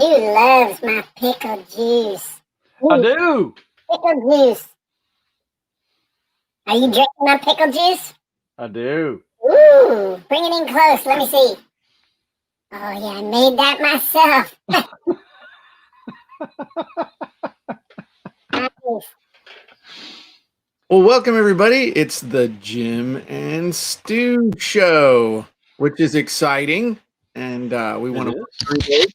Stu loves my pickle juice. I do. Pickle juice. Are you drinking my pickle juice? I do. Ooh, bring it in close. Let me see. Oh, yeah, I made that myself. Nice. Well, welcome everybody. It's the Jim and Stu show, which is exciting, and we want to work through those.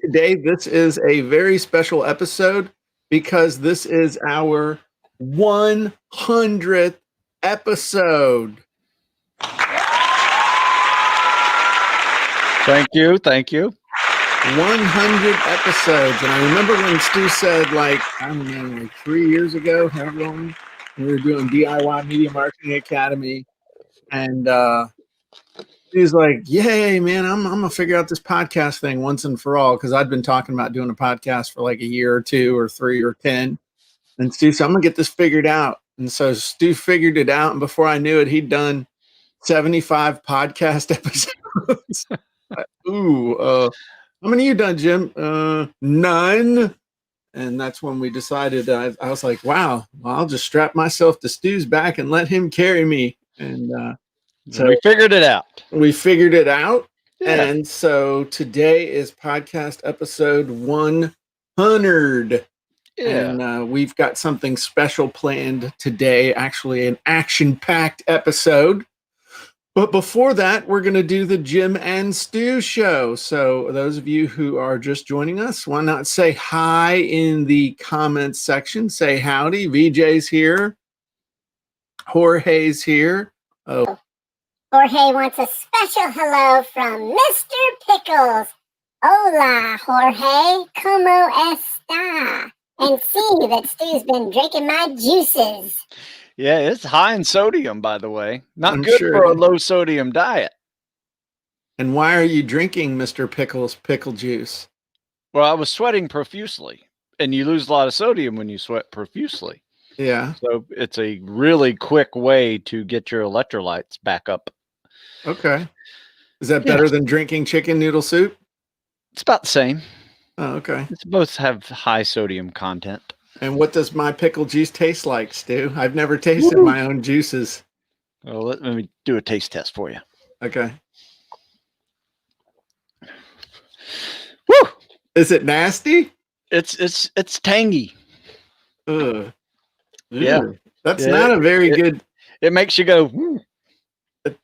Today, this is a very special episode because this is our 100th episode. Thank you. Thank you. 100 episodes, and I remember when Stu said, like, I don't know, like 3 years ago, however long, we were doing DIY Media Marketing Academy, and he's like, "Yay, man! I'm gonna figure out this podcast thing once and for all." Because I'd been talking about doing a podcast for like a year or 2 or 3 or 10, and Stu said, "I'm gonna get this figured out." And so Stu figured it out, and before I knew it, he'd done 75 podcast episodes. Ooh, how many you done, Jim? None. And that's when we decided, I was like, wow, well, I'll just strap myself to Stu's back and let him carry me. And so we figured it out. We figured it out. Yeah. And so today is podcast episode 100. Yeah. And we've got something special planned today, actually an action-packed episode. But before that, we're going to do the Jim and Stu show. So those of you who are just joining us, why not say hi in the comments section? Say howdy. VJ's here. Jorge's here. Oh, Jorge wants a special hello from Mr. Pickles. Hola, Jorge. ¿Cómo está? And see that Stu's been drinking my juices. Yeah, it's high in sodium, by the way. Not I'm good sure for a it is. low sodium diet. And why are you drinking Mr. Pickles pickle juice? Well, I was sweating profusely, and you lose a lot of sodium when you sweat profusely. Yeah. So it's a really quick way to get your electrolytes back up. Okay. Is that better than drinking chicken noodle soup? It's about the same. Oh, okay. It's both have high sodium content. And what does my pickle juice taste like, Stu? I've never tasted my own juices. Well, let me do a taste test for you. Okay. Woo! Is it nasty? It's tangy. Ugh. Yeah. Ew. That's Yeah, not a very good. It makes you go, "Woo."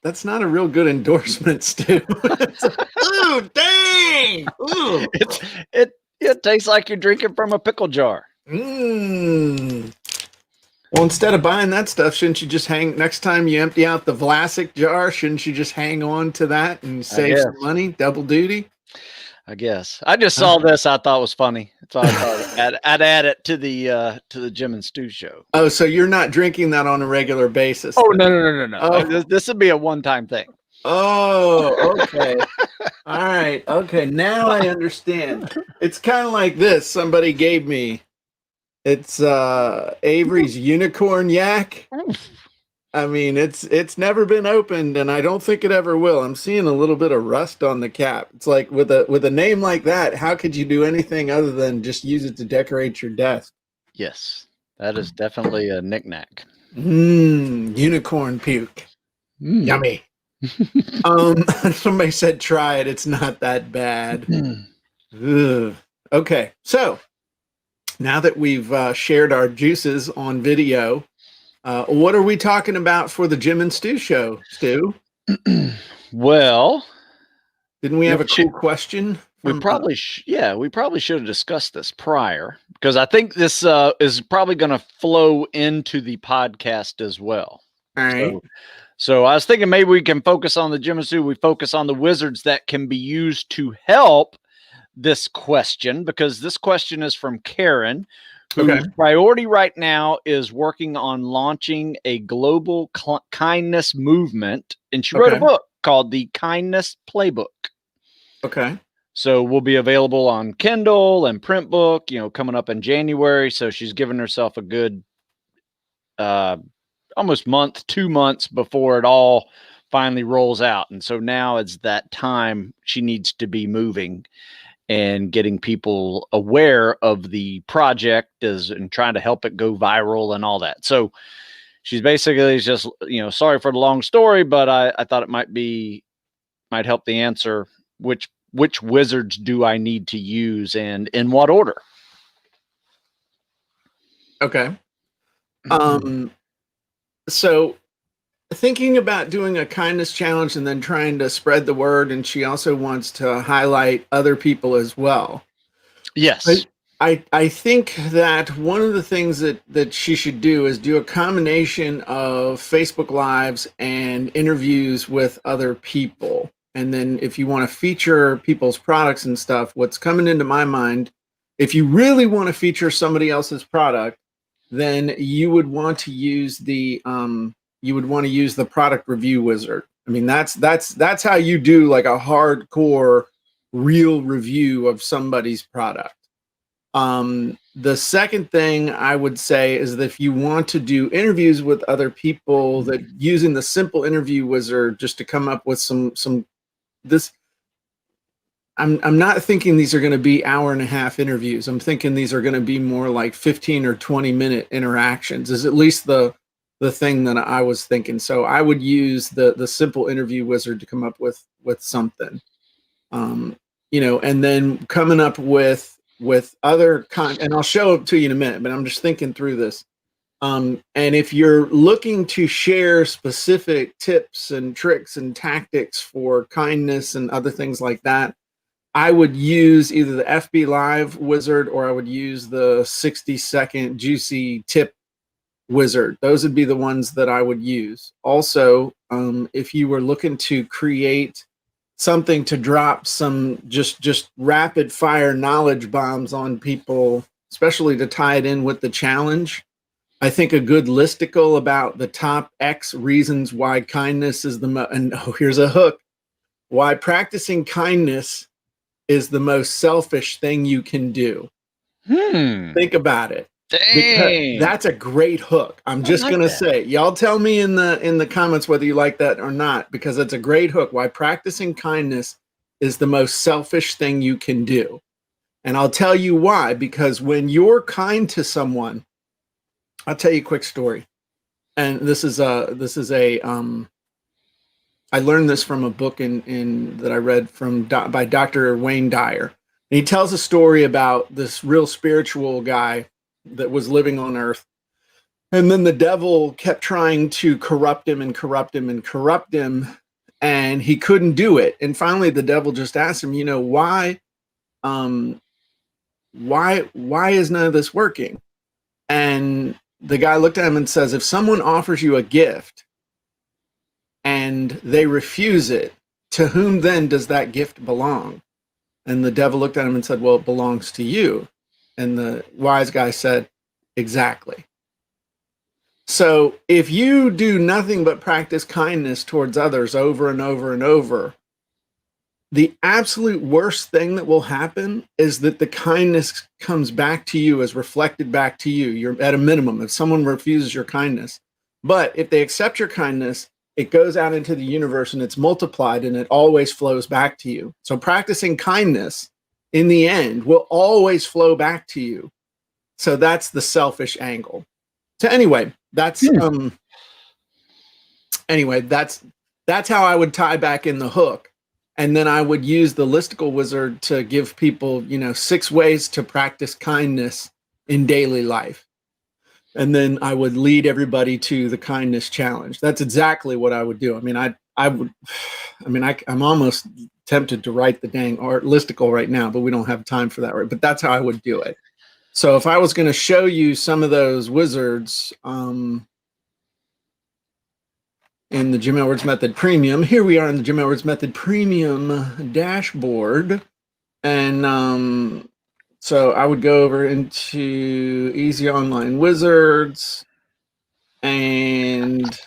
That's not a real good endorsement, Stu. Ooh, dang! Ooh. It tastes like you're drinking from a pickle jar. Mmm. Well, instead of buying that stuff, shouldn't you just hang? Next time you empty out the Vlasic jar, shouldn't you just hang on to that and save some money? Double duty. I guess. I just saw this. I thought it was funny. So I thought I'd add it to the Jim and Stu show. Oh, so you're not drinking that on a regular basis? Oh, no. Oh. This would be a one-time thing. Oh, okay. All right. Okay. Now I understand. It's kind of like this. Somebody gave me. It's Avery's unicorn yak. I mean, it's never been opened, and I don't think it ever will. I'm seeing a little bit of rust on the cap. It's like with a name like that, how could you do anything other than just use it to decorate your desk? Yes, that is definitely a knick-knack. Unicorn puke. Yummy. Somebody said try it. It's not that bad. Ugh. Okay, so now that we've shared our juices on video, what are we talking about for the Jim and Stu show, Stu? Well, didn't we have a cool question? We probably should have discussed this prior, because I think this is probably going to flow into the podcast as well. All right. So I was thinking maybe we can focus on the Jim and Stu. We focus on the wizards that can be used to help this question, because this question is from Karen, whose priority right now is working on launching a global kindness movement. And she wrote a book called the Kindness Playbook. Okay. So we'll be available on Kindle and print book, coming up in January. So she's given herself a good almost 2 months before it all finally rolls out. And so now it's that time she needs to be moving. and getting people aware of the project and trying to help it go viral and all that. So she's basically just, sorry for the long story, but I thought it might help the answer. Which wizards do I need to use and in what order? Okay. So thinking about doing a kindness challenge and then trying to spread the word, and she also wants to highlight other people as well. Yes. I think that one of the things that she should do is do a combination of Facebook Lives and interviews with other people. And then if you want to feature people's products and stuff, what's coming into my mind, if you really want to feature somebody else's product, then you would want to use the product review wizard. I mean, that's how you do like a hardcore real review of somebody's product. The second thing I would say is that if you want to do interviews with other people, that using the simple interview wizard just to come up with I'm not thinking these are going to be hour and a half interviews. I'm thinking these are going to be more like 15 or 20-minute interactions is at least the thing that I was thinking. So I would use the simple interview wizard to come up with something, and then coming up with other and I'll show it to you in a minute, but I'm just thinking through this. And if you're looking to share specific tips and tricks and tactics for kindness and other things like that, I would use either the FB Live wizard or I would use the 60-second juicy tip wizard. Those would be the ones that I would use. Also, if you were looking to create something to drop some just rapid fire knowledge bombs on people, especially to tie it in with the challenge, I think a good listicle about the top X reasons why kindness is here's a hook. Why practicing kindness is the most selfish thing you can do. Think about it. Dang. That's a great hook. I'm just gonna say, y'all tell me in the comments whether you like that or not, because it's a great hook. Why practicing kindness is the most selfish thing you can do. And I'll tell you why, because when you're kind to someone, I'll tell you a quick story. And this is I learned this from a book that I read by Dr. Wayne Dyer. And he tells a story about this real spiritual guy that was living on earth. And then the devil kept trying to corrupt him and corrupt him and corrupt him. And he couldn't do it. And finally, the devil just asked him, why is none of this working? And the guy looked at him and says, if someone offers you a gift and they refuse it, to whom then does that gift belong? And the devil looked at him and said, well, it belongs to you. And the wise guy said, exactly. So if you do nothing but practice kindness towards others over and over and over, the absolute worst thing that will happen is that the kindness comes back to you, as reflected back to you. You're at a minimum if someone refuses your kindness. But if they accept your kindness, it goes out into the universe and it's multiplied and it always flows back to you. So practicing kindness in the end will always flow back to you. So that's the selfish angle. So anyway, that's how I would tie back in the hook. And then I would use the listicle wizard to give people, 6 ways to practice kindness in daily life. And then I would lead everybody to the kindness challenge. That's exactly what I would do. I'm almost tempted to write the dang art listicle right now, but we don't have time for that, right? But that's how I would do it. So if I was going to show you some of those wizards in the Jim Edwards Method Premium, here we are in the Jim Edwards Method Premium dashboard. And so I would go over into Easy Online Wizards, and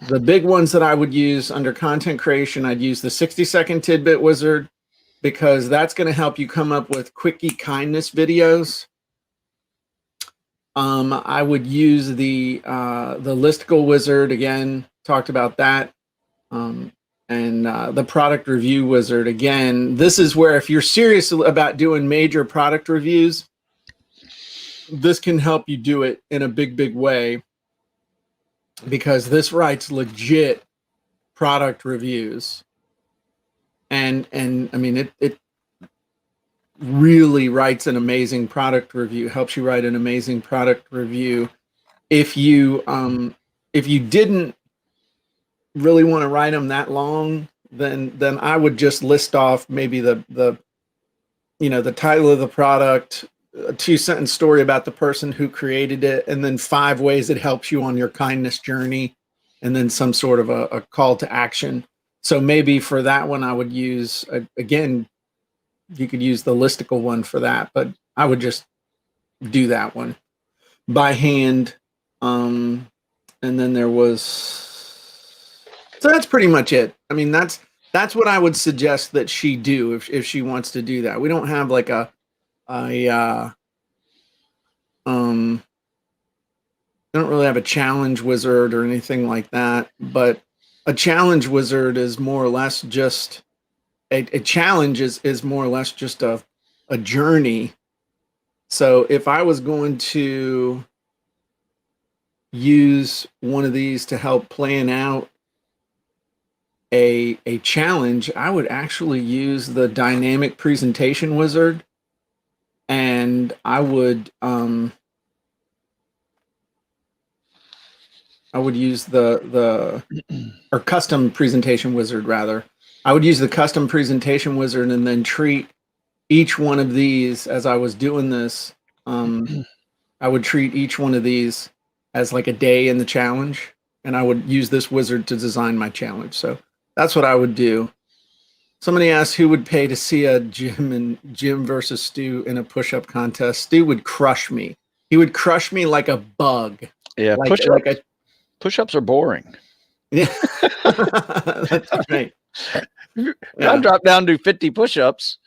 the big ones that I would use under content creation, I'd use the 60-second tidbit wizard, because that's going to help you come up with quickie kindness videos. I would use the listicle wizard, again, talked about that. And the product review wizard, again, this is where if you're serious about doing major product reviews, this can help you do it in a big way, because this writes legit product reviews. And I mean, it really writes an amazing product review, helps you write an amazing product review. If you didn't really want to write them that long, then I would just list off maybe the title of the product, a 2-sentence story about the person who created it, and then 5 ways it helps you on your kindness journey, and then some sort of a call to action. So maybe for that one, I would use, again, you could use the listicle one for that, but I would just do that one by hand. And then there was, so that's pretty much it. I mean, that's what I would suggest that she do if she wants to do that. We don't have like I don't really have a challenge wizard or anything like that, but a challenge wizard is more or less just a challenge is more or less just a journey. So if I was going to use one of these to help plan out a challenge, I would actually use the dynamic presentation wizard, and I would use the or custom presentation wizard rather. I would use the custom presentation wizard and then treat each one of these as I was doing this. I would treat each one of these as like a day in the challenge, and I would use this wizard to design my challenge. So that's what I would do. Somebody asked who would pay to see a Jim versus Stu in a push-up contest. Stu would crush me. He would crush me like a bug. Yeah, push-ups are boring. Yeah, that's right. I'll drop down to 50 push-ups.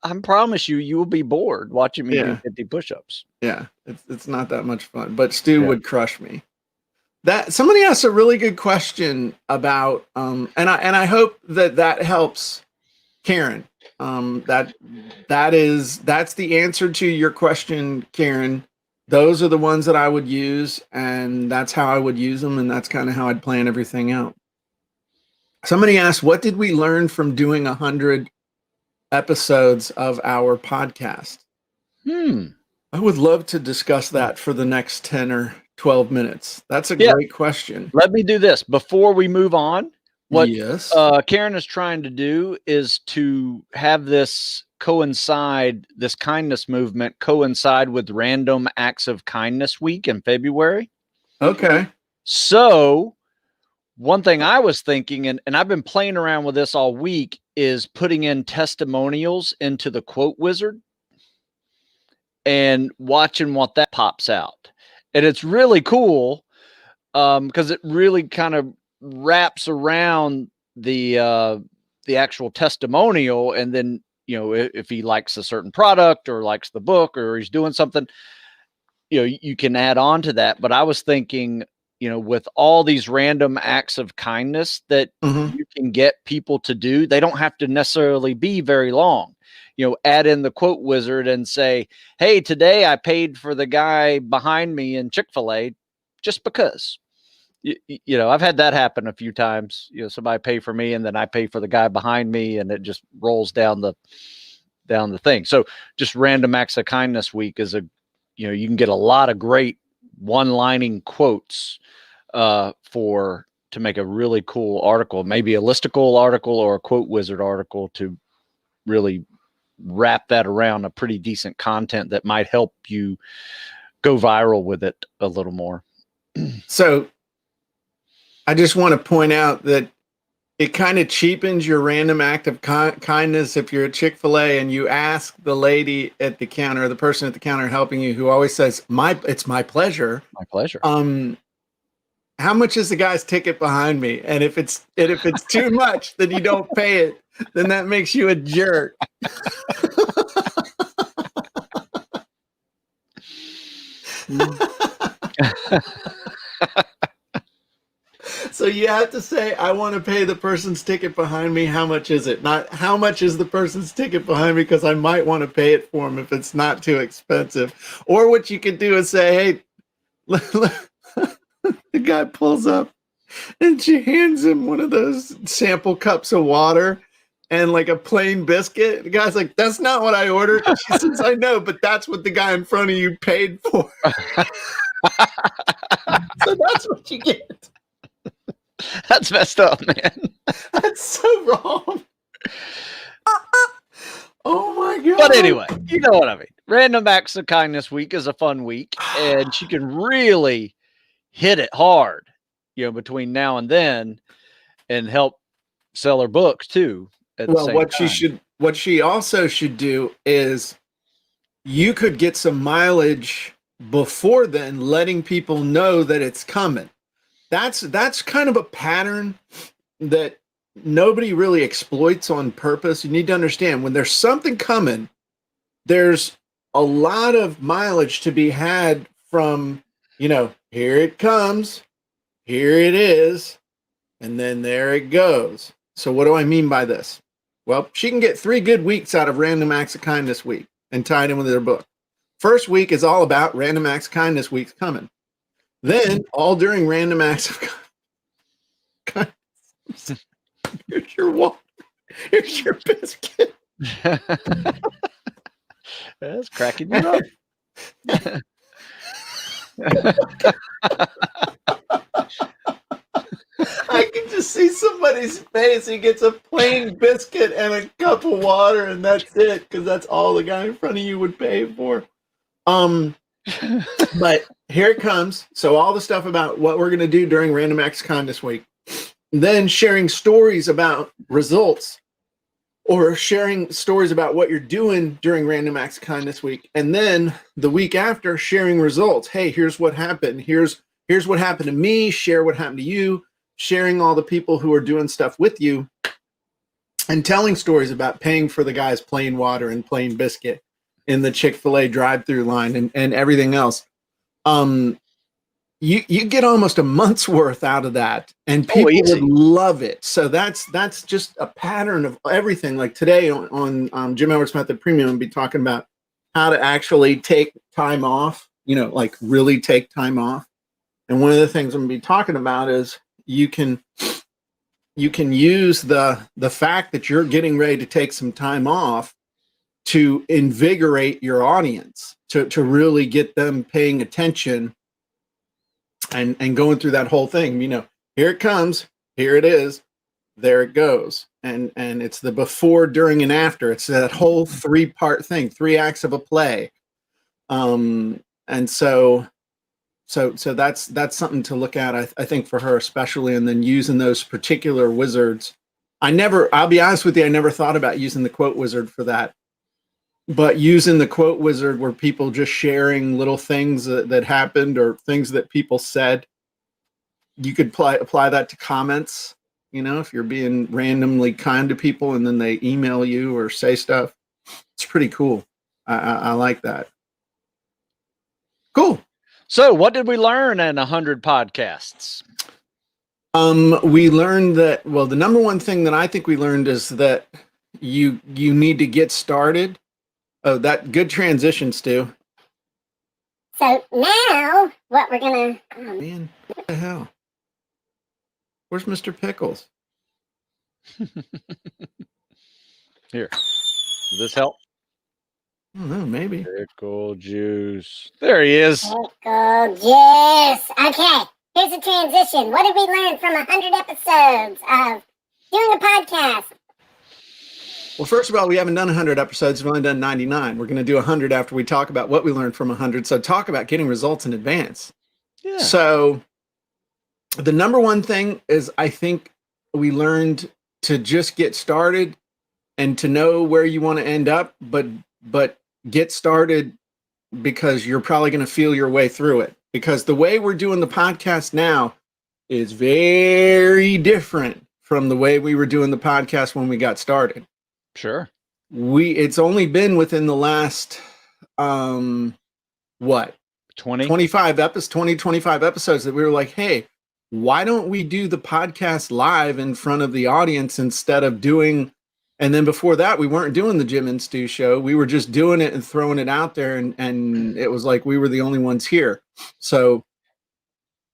I promise you will be bored watching me do 50 push-ups. Yeah, it's not that much fun, but Stu would crush me. That somebody asked a really good question about, and I hope that helps Karen. That's the answer to your question, Karen. Those are the ones that I would use, and that's how I would use them, and that's kind of how I'd plan everything out. Somebody asked, what did we learn from doing 100 episodes of our podcast? I would love to discuss that for the next 10 or 12 minutes. That's a great question. Let me do this before we move on. What Karen is trying to do is to have this coincide, this kindness movement coincide with Random Acts of Kindness Week in February. Okay. So one thing I was thinking, and I've been playing around with this all week, is putting in testimonials into the quote wizard and watching what that pops out. And it's really cool because it really kind of wraps around the actual testimonial. And then, if he likes a certain product or likes the book or he's doing something, you can add on to that. But I was thinking, with all these random acts of kindness that you can get people to do, they don't have to necessarily be very long. Add in the quote wizard and say, hey, today I paid for the guy behind me in Chick-fil-A just because. I've had that happen a few times. Somebody pay for me and then I pay for the guy behind me, and it just rolls down the thing. So just Random Acts of Kindness Week is you can get a lot of great one-lining quotes to make a really cool article, maybe a listicle article or a quote wizard article to really wrap that around a pretty decent content that might help you go viral with it a little more. So I just want to point out that it kind of cheapens your random act of kindness if you're at Chick-fil-A and you ask the lady at the counter, the person at the counter helping you, who always says, it's my pleasure. My pleasure. How much is the guy's ticket behind me? And if it's too much, then you don't pay it. Then that makes you a jerk. So you have to say, I want to pay the person's ticket behind me. How much is it? Not how much is the person's ticket behind me, because I might want to pay it for them if it's not too expensive. Or what you could do is say, hey, the guy pulls up and she hands him one of those sample cups of water and like a plain biscuit. The guy's like, that's not what I ordered. She says, I know, but that's what the guy in front of you paid for. So that's what you get. That's messed up, man. That's so wrong. Oh my God. But anyway, you know what I mean. Random Acts of Kindness Week is a fun week, and she can really hit it hard, between now and then, and help sell her books too. Well, what she also should do is, you could get some mileage before then, letting people know that it's coming. That's kind of a pattern that nobody really exploits on purpose. You need to understand, when there's something coming, there's a lot of mileage to be had from, here it comes, here it is, and then there it goes. So what do I mean by this? Well, she can get 3 good weeks out of Random Acts of Kindness Week and tie it in with her book. First week is all about Random Acts of Kindness Week's coming. Then, all during Random Acts of Kindness, here's your water, here's your biscuit. That's cracking you up. I can just see somebody's face. He gets a plain biscuit and a cup of water, and that's it, because that's all the guy in front of you would pay for. But here it comes. So all the stuff about what we're going to do during Random Acts of Kindness Week, then sharing stories about results, or sharing stories about what you're doing during Random Acts of Kindness Week, and then the week after, sharing results. Hey, here's what happened. Here's what happened to me. Share what happened to you. Sharing all the people who are doing stuff with you, and telling stories about paying for the guy's plain water and plain biscuit in the Chick-fil-A drive-through line, and everything else. You get almost a month's worth out of that, and people would love it. So that's just a pattern of everything. Like today on Jim Edwards Method Premium, I'll be talking about how to actually take time off, like really take time off. And one of the things I'm going to be talking about is you can use the fact that you're getting ready to take some time off to invigorate your audience, to really get them paying attention and going through that whole thing. Here it comes, here it is, there it goes. And it's the before, during, and after. It's that whole 3-part thing, 3 acts of a play. And so that's something to look at, I think, for her especially. And then using those particular wizards. I'll be honest with you, I never thought about using the quote wizard for that. But using the quote wizard where people just sharing little things that happened or things that people said, you could apply that to comments. If you're being randomly kind to people and then they email you or say stuff, it's pretty cool. I like that. Cool. So what did we learn in 100 podcasts? We learned that, well, the number one thing that I think we learned is that you need to get started. Oh, that good transition, Stu. So now what we're gonna man, what the hell? Where's Mr. Pickles? Here. Does this help? I don't know, maybe. Pickle juice. There he is. Pickle juice. Okay, here's a transition. What did we learn from 100 episodes of doing a podcast? Well, first of all, we haven't done 100 episodes. We've only done 99. We're going to do 100 after we talk about what we learned from 100. So talk about getting results in advance. Yeah. So the number one thing is, I think we learned to just get started and to know where you want to end up, but get started, because you're probably going to feel your way through it. Because the way we're doing the podcast now is very different from the way we were doing the podcast when we got started. Sure. It's only been within the last 25 episodes that we were like, hey, why don't we do the podcast live in front of the audience instead of doing, and then before that, we weren't doing the Jim and Stu show. We were just doing it and throwing it out there. And it was like we were the only ones here. So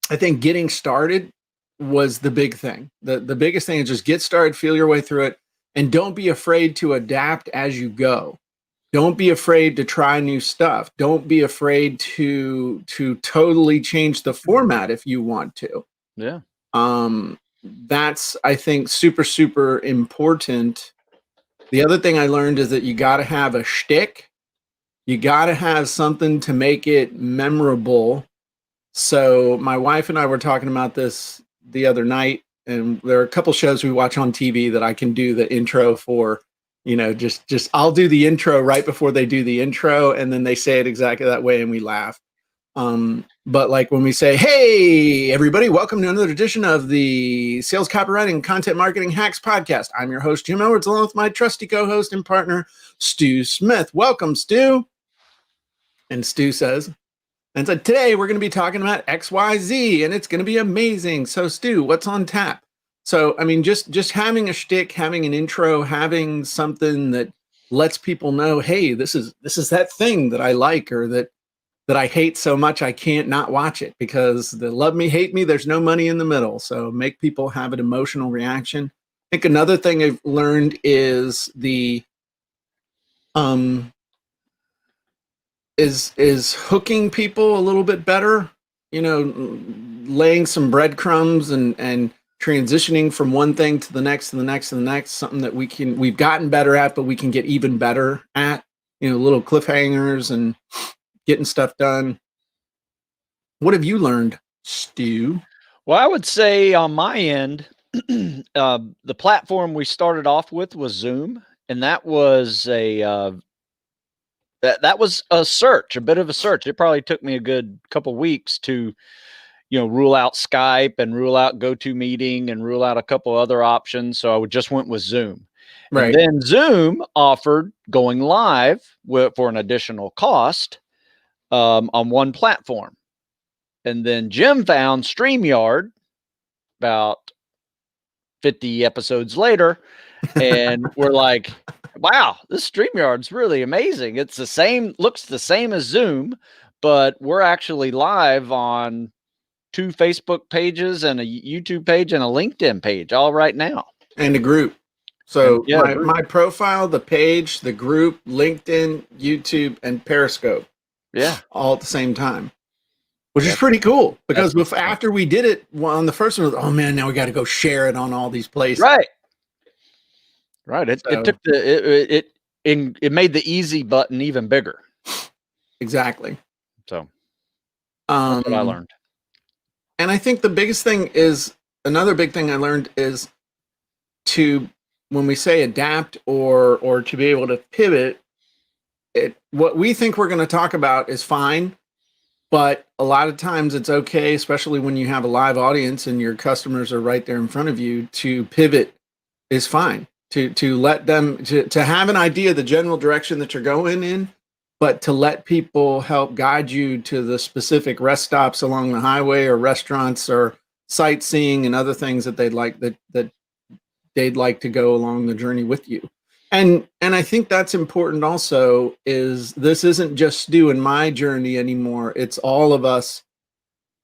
I think getting started was the big thing. The biggest thing is just get started, feel your way through it, and don't be afraid to adapt as you go. Don't be afraid to try new stuff. Don't be afraid to totally change the format if you want to. Yeah. That's, I think, super, super important. The other thing I learned is that you got to have a shtick. You got to have something to make it memorable. So my wife and I were talking about this the other night, and there are a couple shows we watch on TV that I can do the intro for. Just I'll do the intro right before they do the intro, and then they say it exactly that way, and we laugh. But like when we say, "Hey, everybody, welcome to another edition of the Sales Copywriting and Content Marketing Hacks Podcast." I'm your host, Jim Edwards, along with my trusty co-host and partner, Stu Smith. Welcome, Stu. And Stu says, and so today we're going to be talking about XYZ, and it's going to be amazing. So, Stu, what's on tap? So, I mean, just having a shtick, having an intro, having something that lets people know, hey, this is that thing that I like, or that I hate so much I can't not watch it, because the love me, hate me, there's no money in the middle. So make people have an emotional reaction. I think another thing I've learned is is hooking people a little bit better, laying some breadcrumbs and transitioning from one thing to the next and the next and the next, something that we've gotten better at, but we can get even better at, little cliffhangers and getting stuff done. What have you learned, Stu? Well, I would say on my end, the platform we started off with was Zoom, and that was that was a search, a bit of a search. It probably took me a good couple weeks to, rule out Skype and rule out GoToMeeting and rule out a couple other options. So I just went with Zoom. Right. And then Zoom offered going live for an additional cost on one platform. And then Jim found StreamYard about 50 episodes later, and we're like, wow, this StreamYard's really amazing. It's the same, looks the same as Zoom, but we're actually live on 2 Facebook pages and a YouTube page and a LinkedIn page all right now. And a group. So my profile, the page, the group, LinkedIn, YouTube, and Periscope. Yeah. All at the same time. Which is pretty cool, because after we did it on the first one, oh man, now we got to go share it on all these places. Right. Right. It took it made the easy button even bigger. Exactly. So that's what I learned. And I think the biggest thing is, another big thing I learned is to, when we say adapt or to be able to pivot, what we think we're going to talk about is fine. But a lot of times it's okay, especially when you have a live audience and your customers are right there in front of you, to pivot is fine. To let them, to have an idea, the general direction that you're going in, but to let people help guide you to the specific rest stops along the highway, or restaurants, or sightseeing and other things that they'd like to go along the journey with you. And I think that's important also, is this isn't just Stu and my journey anymore. It's all of us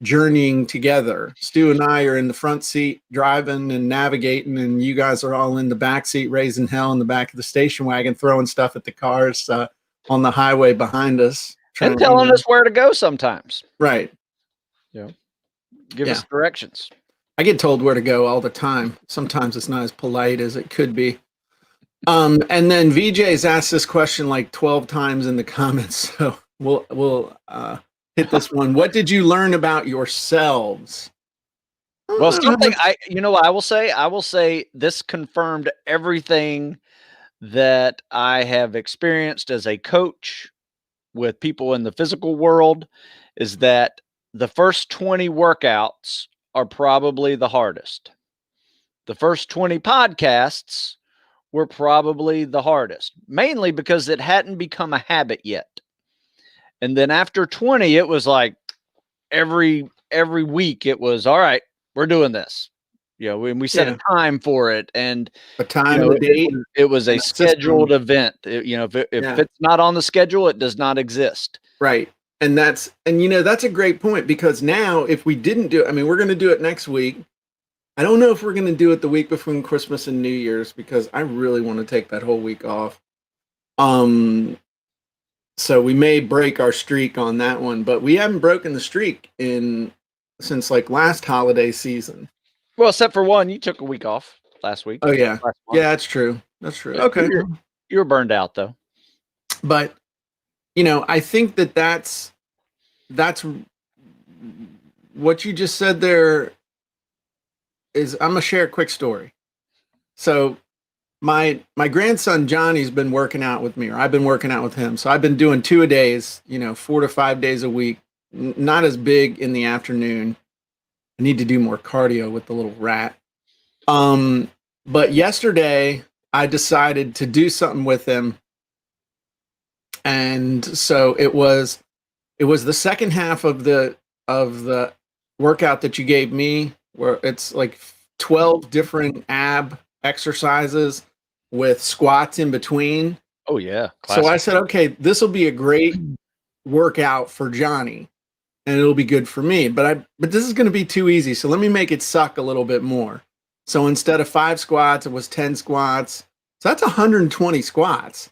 journeying together. Stu and I are in the front seat driving and navigating, and you guys are all in the back seat raising hell in the back of the station wagon, throwing stuff at the cars on the highway behind us. And telling us where to go sometimes. Right. Yeah. Give us directions. I get told where to go all the time. Sometimes it's not as polite as it could be. And then VJ's asked this question like 12 times in the comments, so we'll hit this one. What did you learn about yourselves? Well, something I will say this confirmed everything that I have experienced as a coach with people in the physical world, is that the first 20 workouts are probably the hardest. The first 20 podcasts were probably the hardest, mainly because it hadn't become a habit yet. And then after 20, it was like every week it was, all right, we're doing this. You know, we set a time for it, and a time, a date. It was a scheduled event. If it's not on the schedule, it does not exist. Right. And that's a great point, because now if we didn't do it, I mean, we're going to do it next week. I don't know if we're going to do it the week between Christmas and New Year's, because I really want to take that whole week off. So we may break our streak on that one, but we haven't broken the streak since like last holiday season. Well, except for one, you took a week off last week. Oh yeah, yeah, that's true. That's true. Yeah, okay, you were burned out though. But I think that's what you just said there. I'm gonna share a quick story. So my grandson Johnny's been working out with me, or I've been working out with him. So I've been doing 2-a-days, 4 to 5 days a week. Not as big in the afternoon. I need to do more cardio with the little rat. But yesterday I decided to do something with him. And so it was the second half of the workout that you gave me, where it's like 12 different ab exercises with squats in between. Oh yeah. Classic. So I said, okay, this will be a great workout for Johnny, and it'll be good for me. But this is going to be too easy. So let me make it suck a little bit more. So instead of 5 squats, it was 10 squats. So that's 120 squats.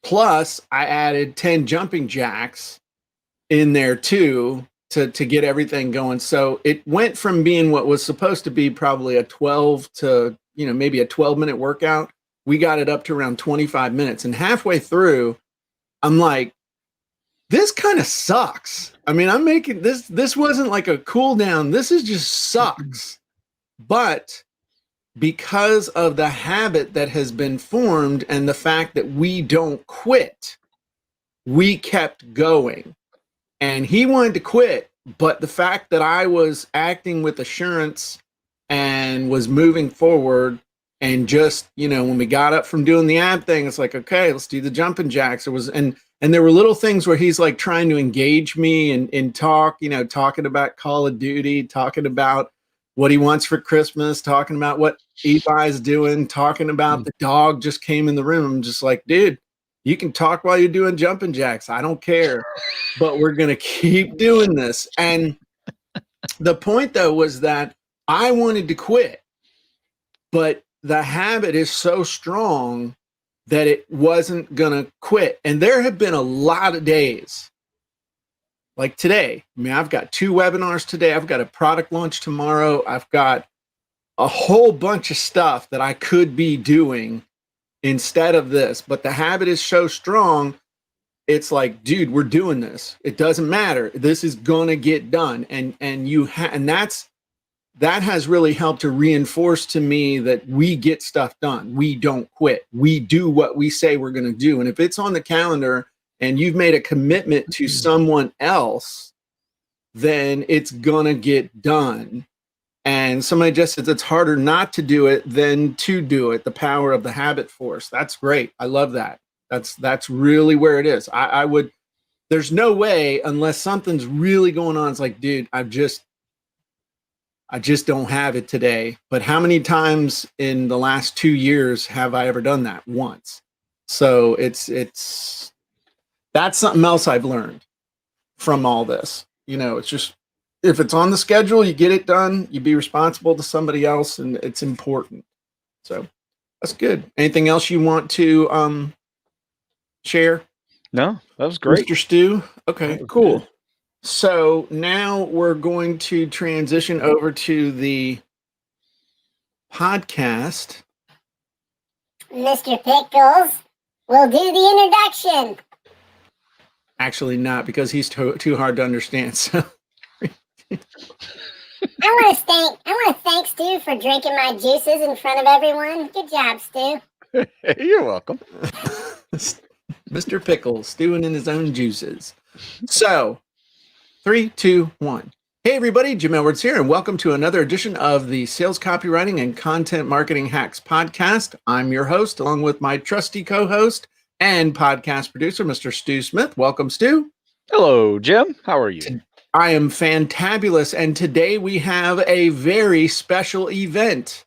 Plus I added 10 jumping jacks in there too, to get everything going. So it went from being what was supposed to be probably a 12 to, maybe a 12-minute workout. We got it up to around 25 minutes. And halfway through, I'm like, this kind of sucks. I mean, I'm making this wasn't like a cool down. This is just sucks. But because of the habit that has been formed and the fact that we don't quit, we kept going. And he wanted to quit, but the fact that I was acting with assurance and was moving forward, and just, when we got up from doing the ab thing, it's like, okay, let's do the jumping jacks. And there were little things where he's like trying to engage me and talk, talking about Call of Duty, talking about what he wants for Christmas, talking about what Evi's doing, talking about the dog just came in the room. I'm just like, dude, you can talk while you're doing jumping jacks. I don't care, but we're going to keep doing this. And the point though was that I wanted to quit, but the habit is so strong that it wasn't going to quit. And there have been a lot of days like today. I mean, I've got 2 webinars today. I've got a product launch tomorrow. I've got a whole bunch of stuff that I could be doing instead of this, but the habit is so strong. It's like, dude, we're doing this. It doesn't matter. This is gonna get done. And that has really helped to reinforce to me that we get stuff done. We don't quit. We do what we say we're gonna do. And if it's on the calendar and you've made a commitment to someone else, then it's gonna get done. And somebody just says it's harder not to do it than to do it. The power of the habit force. That's great. I love that. That's really where it is. There's no way, unless something's really going on. It's like, dude, I just don't have it today. But how many times in the last 2 years have I ever done that? Once. So that's something else I've learned from all this. It's just, if it's on the schedule, you get it done, you be responsible to somebody else, and it's important. So that's good. Anything else you want to share? No, that was great. Mr. Stu? Okay, cool. Good. So now we're going to transition over to the podcast. Mr. Pickles will do the introduction. Actually not, because he's too hard to understand. So I want to thank Stu for drinking my juices in front of everyone. Good job, Stu. You're welcome. Mr. Pickles stewing in his own juices. So 3, 2, 1. Hey everybody, Jim Edwards here, and welcome to another edition of the Sales Copywriting and Content Marketing Hacks podcast. I'm your host, along with my trusty co-host and podcast producer, Mr. Stu Smith. Welcome, Stu. Hello, Jim. How are you? I am fantabulous, and today we have a very special event.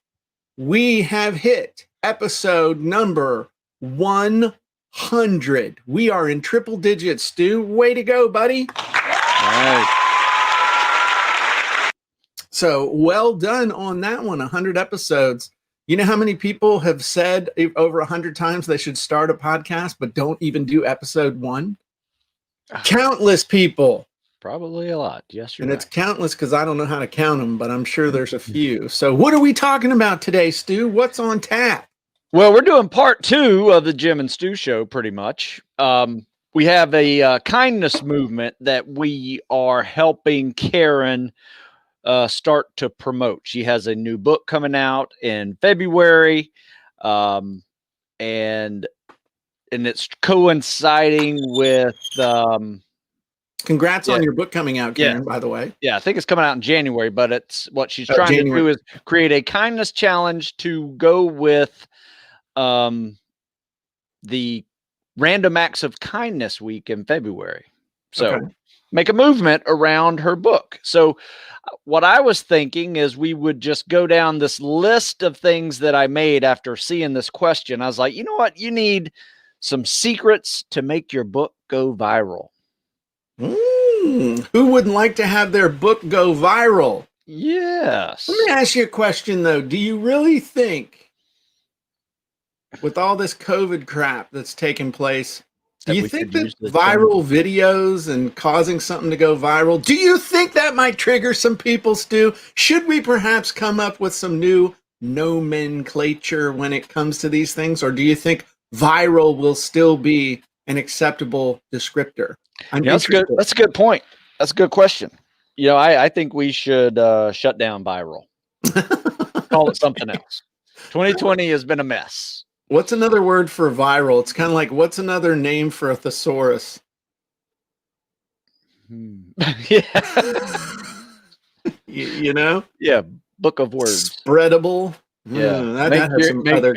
We have hit episode number 100. We are in triple digits, Stu. Way to go, buddy. Nice. So well done on that one, 100 episodes. You know how many people have said over 100 times they should start a podcast, but don't even do episode 1? Countless people. Probably a lot. Yes, you're And right. it's countless because I don't know how to count them, but I'm sure there's a few. So what are we talking about today, Stu? What's on tap? Well, we're doing part 2 of the Jim and Stu show, pretty much. We have a kindness movement that we are helping Karen start to promote. She has a new book coming out in February, and it's coinciding with Congrats on your book coming out, Karen, by the way. Yeah, I think it's coming out in January, but it's what she's trying to do is create a kindness challenge to go with the Random Acts of Kindness week in February. So make a movement around her book. So what I was thinking is we would just go down this list of things that I made after seeing this question. I was like, you know what? You need some secrets to make your book go viral. Who wouldn't like to have their book go viral? Yes. Let me ask you a question, though. Do you really think, with all this COVID crap that's taking place, do you think that viral videos and causing something to go viral, do you think that might trigger some people, Stu? Should we perhaps come up with some new nomenclature when it comes to these things? Or do you think viral will still be an acceptable descriptor? That's good. That's a good point. That's a good question. You know, I think we should shut down viral. Call it something else. 2020 has been a mess. What's another word for viral? It's kind of like, what's another name for a thesaurus? Yeah. you know? Yeah. Book of words. Spreadable. Yeah. That has some other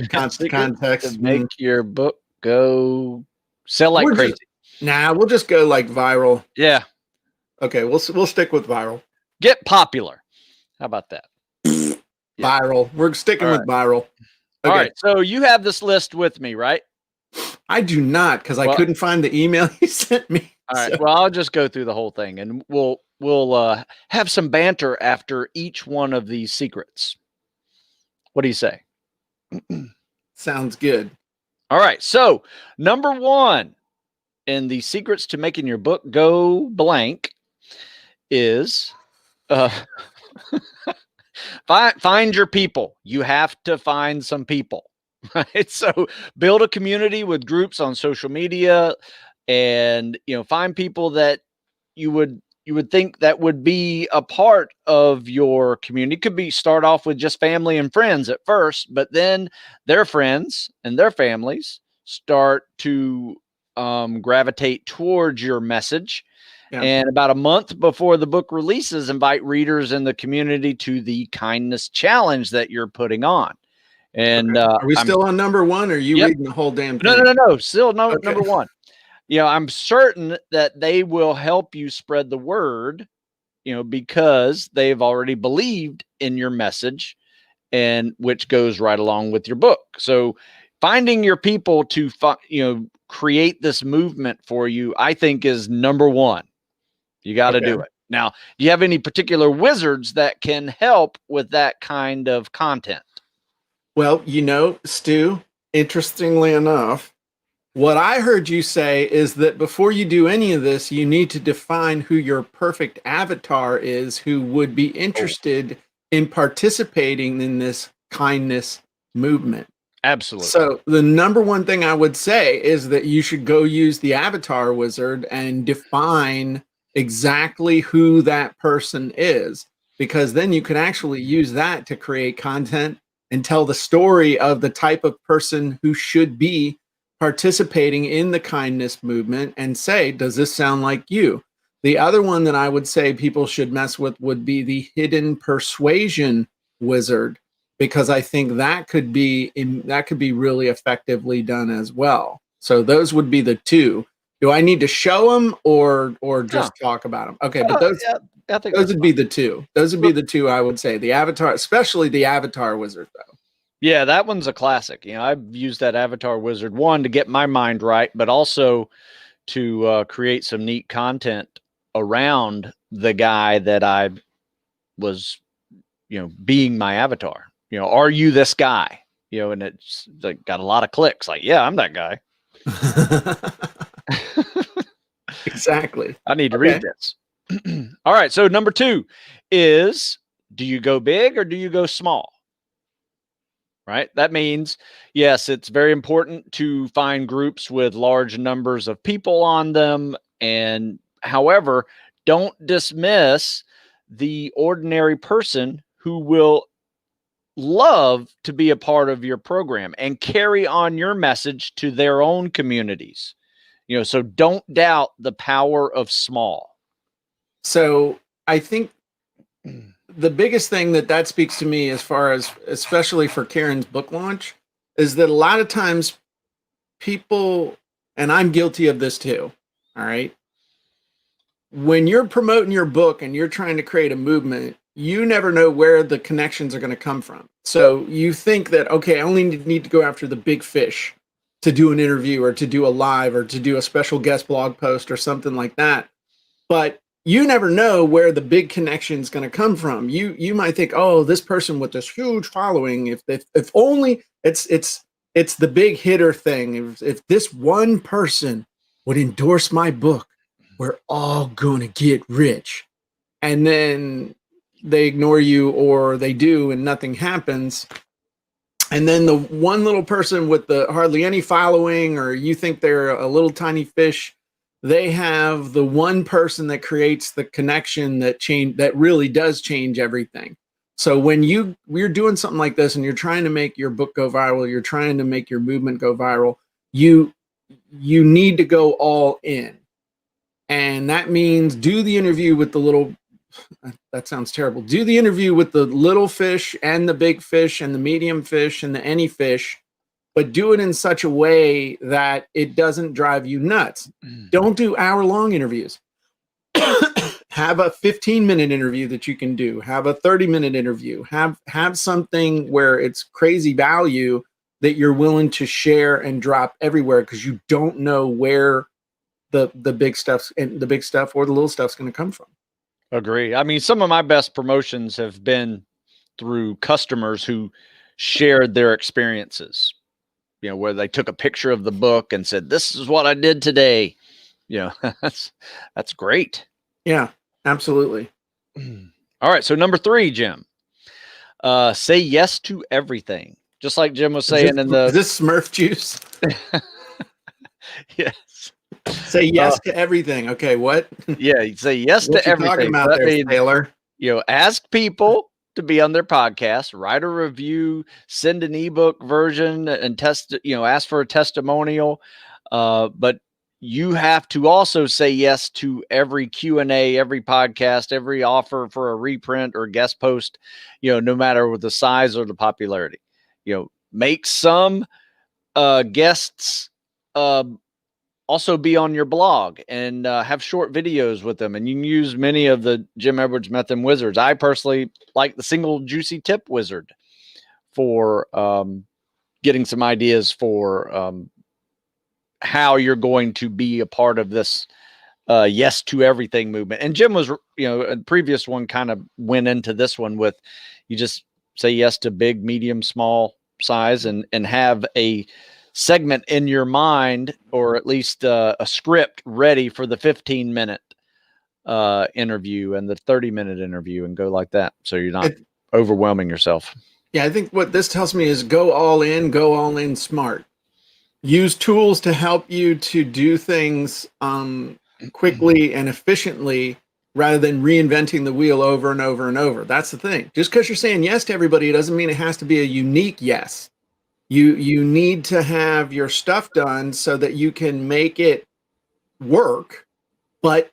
context. Make your book go sell like crazy. We'll just go like viral. Yeah. Okay, we'll stick with viral. Get popular. How about that? Viral. We're sticking with viral. Okay. All right. So you have this list with me, right? I do not, because I couldn't find the email you sent me. All right. Well, I'll just go through the whole thing, and we'll have some banter after each one of these secrets. What do you say? Sounds good. All right. So number 1 in the secrets to making your book go blank is find your people. You have to find some people, right? So build a community with groups on social media, and find people that you would think that would be a part of your community. Could be start off with just family and friends at first, but then their friends and their families start to gravitate towards your message. Yeah. And about a month before the book releases, invite readers in the community to the kindness challenge that you're putting on. And are we still on number 1? Or are you reading the whole damn thing? No. Still number 1. I'm certain that they will help you spread the word, because they've already believed in your message, and which goes right along with your book. So finding your people to create this movement for you, I think, is number 1. You got to do it. Now, do you have any particular wizards that can help with that kind of content? Well, Stu, interestingly enough, what I heard you say is that before you do any of this, you need to define who your perfect avatar is, who would be interested in participating in this kindness movement. Absolutely. So the number 1 thing I would say is that you should go use the avatar wizard and define exactly who that person is, because then you can actually use that to create content and tell the story of the type of person who should be participating in the kindness movement and say, does this sound like you? The other one that I would say people should mess with would be the hidden persuasion wizard, because I think that could be really effectively done as well. So those would be the 2. Do I need to show them or just talk about them? Okay, but those I think those would be the two. Those would be the two I would say. The avatar, especially the avatar wizard, though. Yeah, that one's a classic. I've used that avatar wizard one to get my mind right, but also to create some neat content around the guy that I was, being my avatar. Are you this guy? And it's like got a lot of clicks. Like, yeah, I'm that guy. Exactly. I need to read this. All right. So number 2 is, do you go big or do you go small? Right. That means, yes, it's very important to find groups with large numbers of people on them. And however, don't dismiss the ordinary person who will love to be a part of your program and carry on your message to their own communities. So don't doubt the power of small. So I think the biggest thing that speaks to me, as far as, especially for Karen's book launch, is that a lot of times people, and I'm guilty of this too, all right? When you're promoting your book and you're trying to create a movement, you never know where the connections are going to come from. So you think that, okay, I only need to go after the big fish to do an interview or to do a live or to do a special guest blog post or something like that. But you never know where the big connection is going to come from. You might think, oh, this person with this huge following, if only it's the big hitter thing. If this one person would endorse my book, we're all going to get rich. And then they ignore you, or they do and nothing happens. And then the one little person with the hardly any following, or you think they're a little tiny fish, they have the one person that creates the connection that really does change everything. So when we're doing something like this and you're trying to make your book go viral, you're trying to make your movement go viral, you need to go all in. And that means do the interview with the little, that sounds terrible. Do the interview with the little fish and the big fish and the medium fish and the any fish, but do it in such a way that it doesn't drive you nuts. Don't do hour-long interviews. Have a 15-minute interview that you can do. Have a 30-minute interview. Have something where it's crazy value that you're willing to share and drop everywhere, because you don't know where the big stuff or the little stuff's going to come from. Agree. I mean, some of my best promotions have been through customers who shared their experiences, where they took a picture of the book and said, this is what I did today. That's great. Yeah, absolutely. All right. So number 3, Jim, say yes to everything. Just like Jim was saying is this Smurf juice? Yes. Say yes to everything. Okay, what? Yeah, you say yes to everything. Talking about that means, Taylor? Ask people to be on their podcast, write a review, send an ebook version, and ask for a testimonial. But you have to also say yes to every Q&A, every podcast, every offer for a reprint or guest post, no matter the size or the popularity. Make some guests also be on your blog and have short videos with them. And you can use many of the Jim Edwards Method wizards. I personally like the single juicy tip wizard for getting some ideas for how you're going to be a part of this yes to everything movement. And Jim was, a previous one kind of went into this one with, you just say yes to big, medium, small size, and have a segment in your mind, or at least a script ready for the 15-minute interview and the 30-minute interview, and go like that. So you're not overwhelming yourself. Yeah, I think what this tells me is go all in smart. Use tools to help you to do things quickly and efficiently, rather than reinventing the wheel over and over and over. That's the thing. Just because you're saying yes to everybody, it doesn't mean it has to be a unique yes. You need to have your stuff done so that you can make it work, but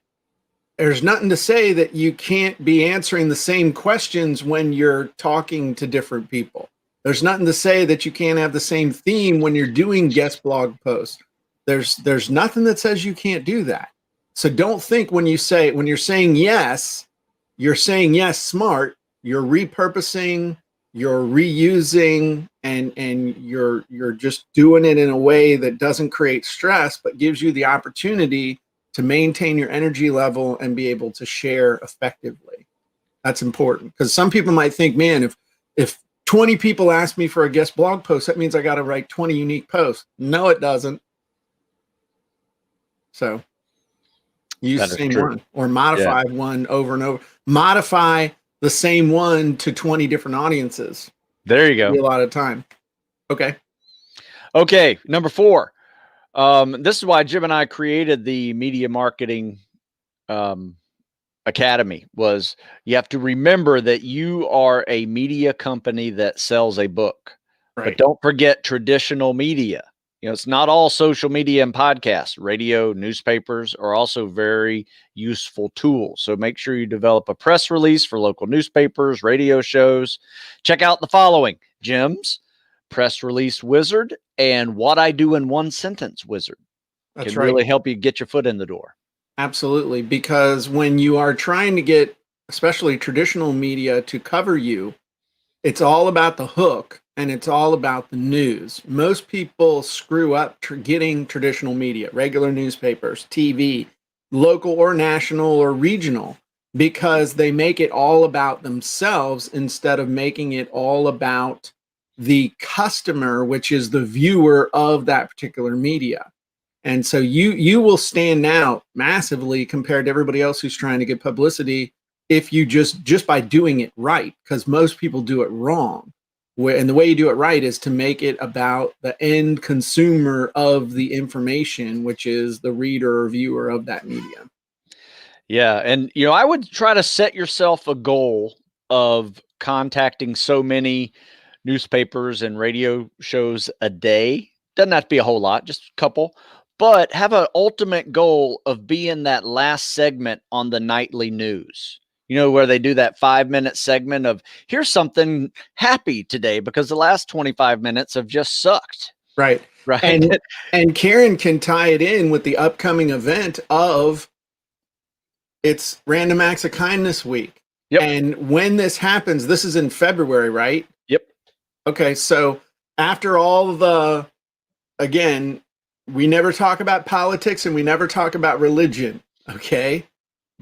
there's nothing to say that you can't be answering the same questions when you're talking to different people. There's nothing to say that you can't have the same theme when you're doing guest blog posts. There's nothing that says you can't do that. So don't think when you're saying yes, you're saying yes smart. You're repurposing, you're reusing, and you're just doing it in a way that doesn't create stress, but gives you the opportunity to maintain your energy level and be able to share effectively. That's important, because some people might think, man, if 20 people ask me for a guest blog post, that means I got to write 20 unique posts. No, it doesn't. So use the same one, or modify one over and over. Modify the same one to 20 different audiences. There you go. A lot of time. Okay. Number 4. This is why Jim and I created the Media Marketing Academy. Was you have to remember that you are a media company that sells a book, but don't forget traditional media. It's not all social media and podcasts. Radio, newspapers are also very useful tools. So make sure you develop a press release for local newspapers, radio shows. Check out the following: Jim's Press Release Wizard and What I Do in One Sentence Wizard. That's can really help you get your foot in the door. Absolutely. Because when you are trying to get, especially traditional media, to cover you, it's all about the hook and it's all about the news. Most people screw up getting traditional media, regular newspapers, TV, local or national or regional, because they make it all about themselves instead of making it all about the customer, which is the viewer of that particular media. And so you will stand out massively compared to everybody else who's trying to get publicity if you just by doing it right, because most people do it wrong. And the way you do it right is to make it about the end consumer of the information, which is the reader or viewer of that media. Yeah. And, I would try to set yourself a goal of contacting so many newspapers and radio shows a day. Doesn't have to be a whole lot, just a couple. But have an ultimate goal of being that last segment on the nightly news, where they do that 5-minute segment of here's something happy today because the last 25 minutes have just sucked. Right. And Karen can tie it in with the upcoming event of it's Random Acts of Kindness Week. Yep. And when this happens, this is in February, right? Yep. Okay. So after all again, we never talk about politics and we never talk about religion, okay?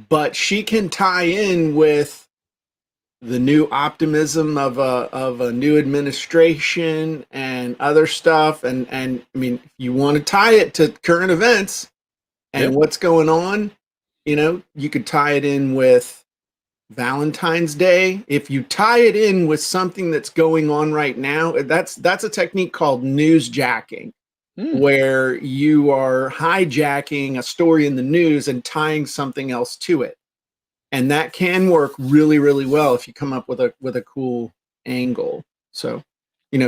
But she can tie in with the new optimism of a new administration and other stuff. And I mean, if you want to tie it to current events and what's going on, you could tie it in with Valentine's Day. If you tie it in with something that's going on right now, that's a technique called newsjacking. Where you are hijacking a story in the news and tying something else to it. And that can work really, really well if you come up with a cool angle. So,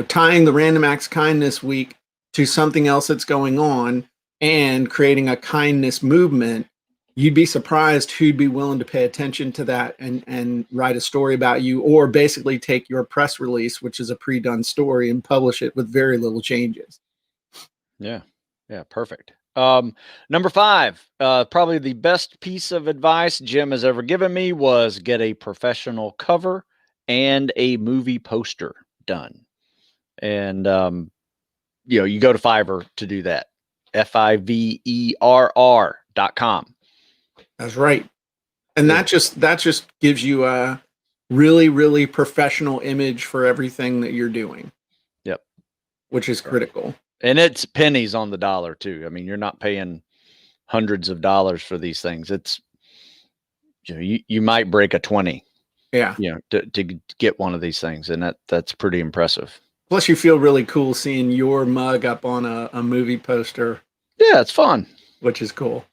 tying the Random Acts Kindness Week to something else that's going on and creating a kindness movement, you'd be surprised who'd be willing to pay attention to that and write a story about you, or basically take your press release, which is a pre-done story, and publish it with very little changes. Yeah. Perfect. Number 5, probably the best piece of advice Jim has ever given me was get a professional cover and a movie poster done. And, you go to Fiverr to do that. Fiverr.com. That's right. And that just gives you a really, really professional image for everything that you're doing. Yep. Which is critical. And it's pennies on the dollar too. I mean, you're not paying hundreds of dollars for these things. It's, you might break a 20. Yeah. To get one of these things. And that's pretty impressive. Plus you feel really cool seeing your mug up on a movie poster. Yeah, it's fun. Which is cool.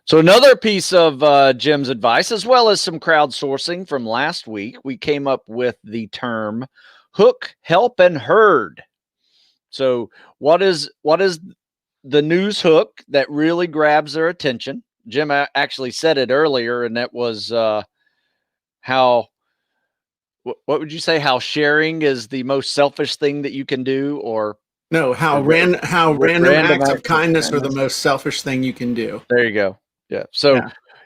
So another piece of Jim's advice, as well as some crowdsourcing from last week, we came up with the term hook, help, and herd. So what is the news hook that really grabs their attention? Jim actually said it earlier, and that was what would you say? How sharing is the most selfish thing that you can do, or No, how random acts of kindness are the most selfish thing you can do. There you go. Yeah. So,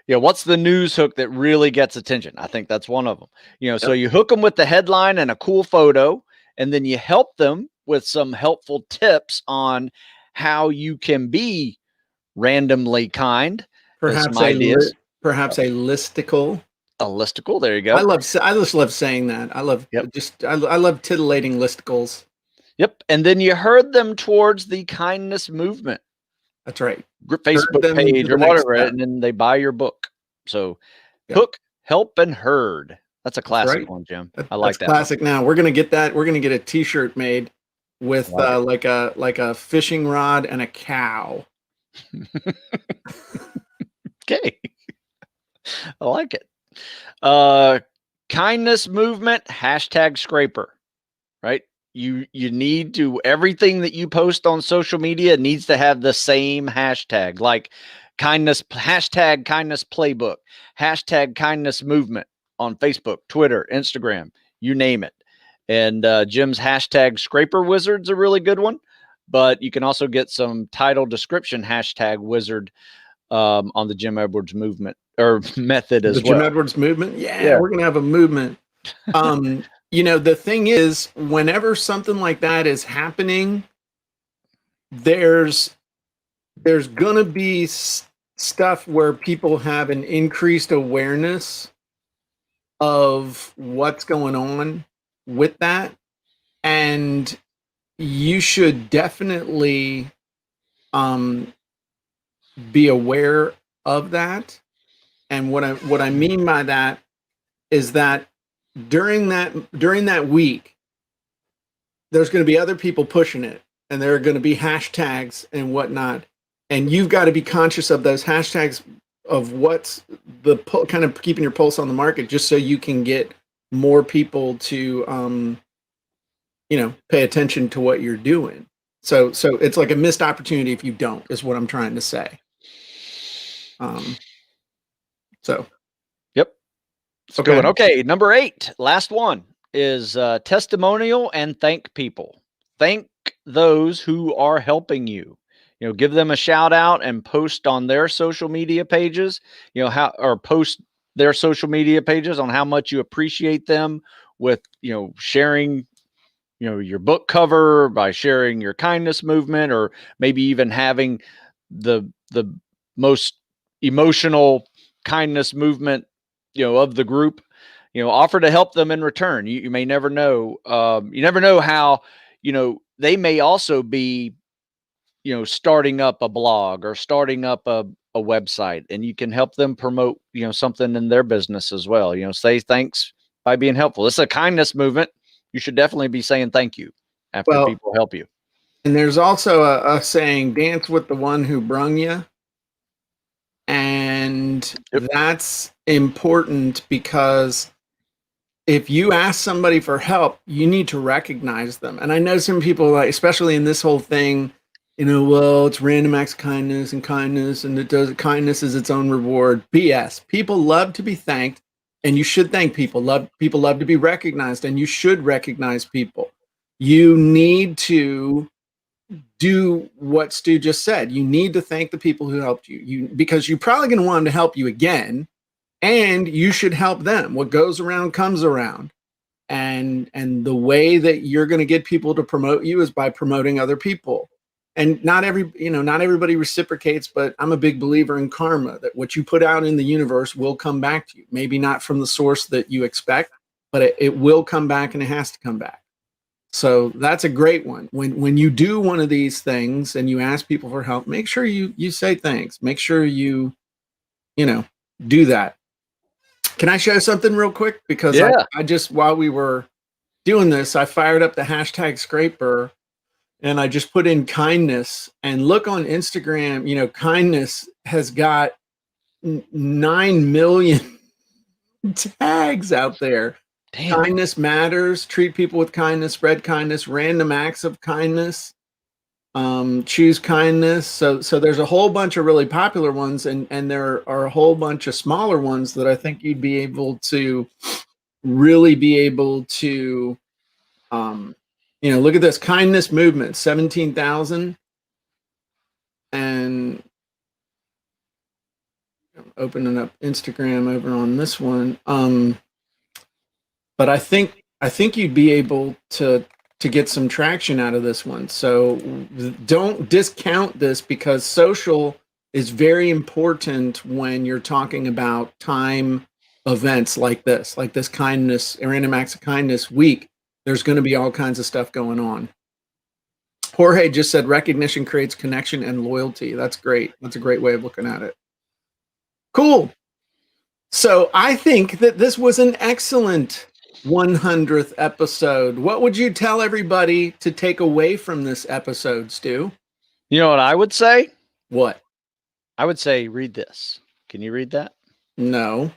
yeah, what's the news hook that really gets attention? I think that's one of them. So you hook them with the headline and a cool photo, and then you help them with some helpful tips on how you can be randomly kind. Perhaps perhaps a listicle. A listicle. There you go. I just love saying that. I love I love titillating listicles. Yep. And then you herd them towards the kindness movement. That's right. Facebook page or whatever, and then they buy your book. So hook, help, and herd. That's a classic one, Jim. I like that. Classic. Now we're gonna get that. We're gonna get a T-shirt made with like a fishing rod and a cow. Okay. I like it. Kindness movement, #scraper, right? You need to, everything that you post on social media needs to have the same hashtag, like kindness, #kindness playbook, #kindness movement on Facebook, Twitter, Instagram, you name it. And Jim's #scraper wizard's a really good one, but you can also get some title description #wizard on the Jim Edwards movement or method as well. The Jim Edwards movement. Yeah, we're going to have a movement. The thing is, whenever something like that is happening, there's going to be stuff where people have an increased awareness of what's going on with that. And you should definitely be aware of that. And what I mean by that is that during that week, there's going to be other people pushing it, and there are going to be hashtags and whatnot, and you've got to be conscious of those hashtags, of what's the kind of keeping your pulse on the market, just so you can get more people to pay attention to what you're doing. So it's like a missed opportunity if you don't, is what I'm trying to say. Yep. Okay, number 8, last one is testimonial and thank people. Thank those who are helping you. Give them a shout out and post on their social media pages. Post their social media pages on how much you appreciate them with sharing your book cover, by sharing your kindness movement, or maybe even having the most emotional kindness movement of the group. Offer to help them in return. You may never know. You never know how they may also be starting up a blog or starting up a website, and you can help them promote something in their business as well. Say thanks by being helpful. It's a kindness movement. You should definitely be saying thank you after people help you. And there's also a saying, dance with the one who brung you. And that's important, because if you ask somebody for help, you need to recognize them. And I know some people, especially in this whole thing, well, it's random acts of kindness, and kindness is its own reward. BS. People love to be thanked, and you should thank people. People love to be recognized, and you should recognize people. You need to do what Stu just said. You need to thank the people who helped you, because you're probably going to want them to help you again, and you should help them. What goes around comes around. And the way that you're going to get people to promote you is by promoting other people. And not everybody reciprocates, but I'm a big believer in karma, that what you put out in the universe will come back to you. Maybe not from the source that you expect, but it will come back, and it has to come back. So that's a great one. When you do one of these things and you ask people for help, make sure you say thanks. Make sure you do that. Can I show something real quick? Because I just, while we were doing this, I fired up the #scraper, and I just put in kindness, and look on Instagram. Kindness has got 9 million tags out there. Damn. Kindness matters. Treat people with kindness. Spread kindness. Random acts of kindness. Choose kindness. So there's a whole bunch of really popular ones, and there are a whole bunch of smaller ones that I think you'd be able to really be able to You know, look at this kindness movement, 17,000. And I'm opening up Instagram over on this one. But I think you'd be able to get some traction out of this one. So don't discount this, because social is very important when you're talking about time events like this kindness, Random Acts of Kindness week. There's going to be all kinds of stuff going on. Jorge just said recognition creates connection and loyalty. That's great. That's a great way of looking at it. Cool. So I think that this was an excellent 100th episode. What would you tell everybody to take away from this episode, Stu? You know what I would say? What? I would say read this. Can you read that? No.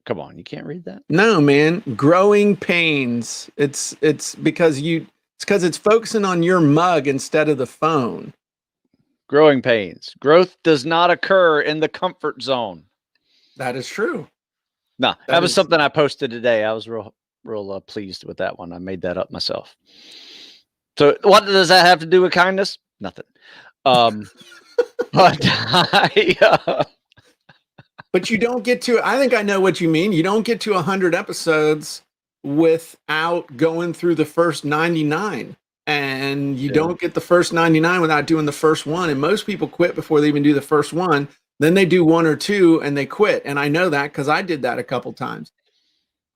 Come on, you can't read that? No, man. Growing pains. It's because it's focusing on your mug instead of the phone. Growing pains. Growth does not occur in the comfort zone. That is true. No, that was something I posted today. I was real pleased with that one. I made that up myself. So what does that have to do with kindness? Nothing. But but you don't get to, I think I know what you mean. You don't get to 100 episodes without going through the first 99. And you don't get the first 99 without doing the first one. And most people quit before they even do the first one. Then they do one or two and they quit. And I know that because I did that a couple times.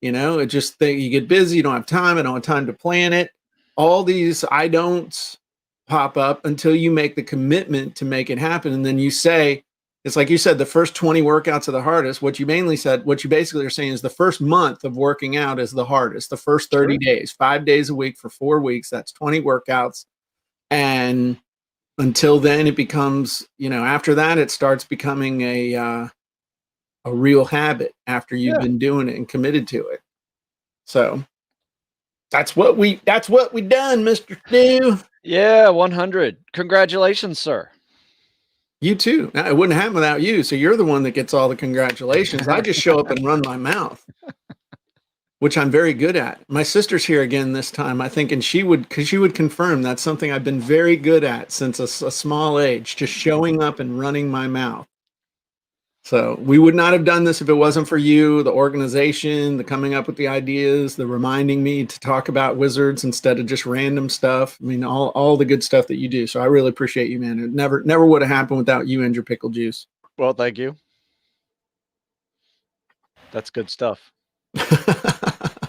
You know, it just you get busy, you don't have time, I don't have time to plan it. All these I don'ts pop up until you make the commitment to make it happen. And then you say, it's like you said, the first 20 workouts are the hardest. What you basically are saying is the first month of working out is the hardest. The first 30 days, 5 days a week for 4 weeks, that's 20 workouts. And until then it becomes, you know, after that, it starts becoming a real habit after you've been doing it and committed to it. So that's what we done, Mr. Stu. Yeah, 100. Congratulations, sir. You too. It wouldn't happen without you. So you're the one that gets all the congratulations. I just show up and run my mouth, which I'm very good at. My sister's here again this time, I think, and she would confirm that's something I've been very good at since a small age, just showing up and running my mouth. So we would not have done this if it wasn't for you, the organization, the coming up with the ideas, the reminding me to talk about wizards instead of just random stuff. I mean, all the good stuff that you do. So I really appreciate you, man. It never would have happened without you and your pickle juice. Well, thank you. That's good stuff.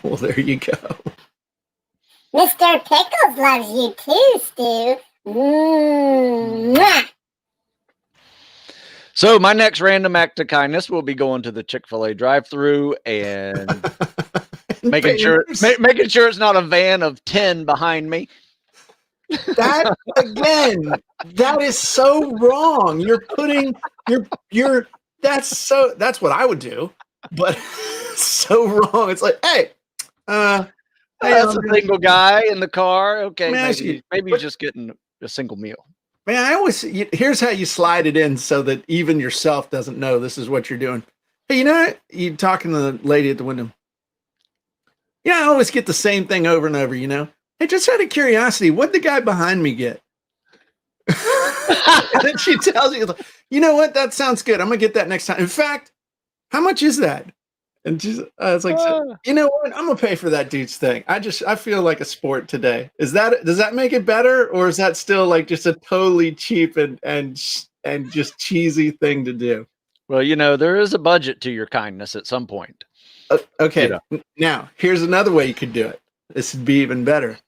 Well, there you go. Mr. Pickles loves you too, Stu. Mwah. So my next random act of kindness will be going to the Chick-fil-A drive-thru and making sure it's not a van of 10 behind me. That again, that is so wrong. You're putting that's what I would do, but so wrong. It's like, hey, that's a single guy in the car. Okay, maybe you're just getting a single meal. Man, here's how you slide it in so that even yourself doesn't know this is what you're doing. Hey, you know what? You're talking to the lady at the window. Yeah, I always get the same thing over and over, you know? Hey, just out of curiosity, what'd the guy behind me get? And then she tells you, you know what? That sounds good. I'm going to get that next time. In fact, how much is that? And she's it's like, you know what? I'm gonna pay for that dude's thing. I feel like a sport today. Does that make it better, or is that still like just a totally cheap and just cheesy thing to do? Well, you know, there is a budget to your kindness at some point. Okay. You know. Now here's another way you could do it. This would be even better.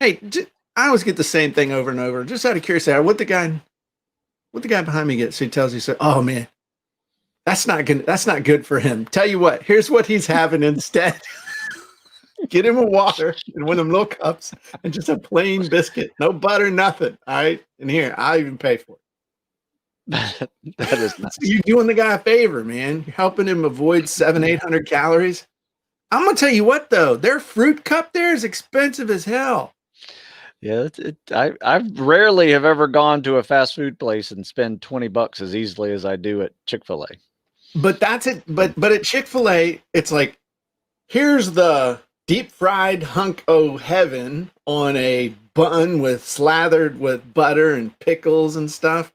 Hey, I always get the same thing over and over. Just out of curiosity, what the guy behind me gets? So he tells you, so, oh man. That's not good for him. Tell you what, here's what he's having instead. Get him a water and one of them little cups and just a plain biscuit. No butter, nothing. All right. And here, I'll even pay for it. That is nice. You're doing the guy a favor, man. You're helping him avoid 700-800 calories. I'm gonna tell you what though, their fruit cup there is expensive as hell. Yeah, I rarely have ever gone to a fast food place and spend $20 as easily as I do at Chick-fil-A. But that's it. But at Chick-fil-A, it's like, here's the deep fried hunk o' heaven on a bun slathered with butter and pickles and stuff.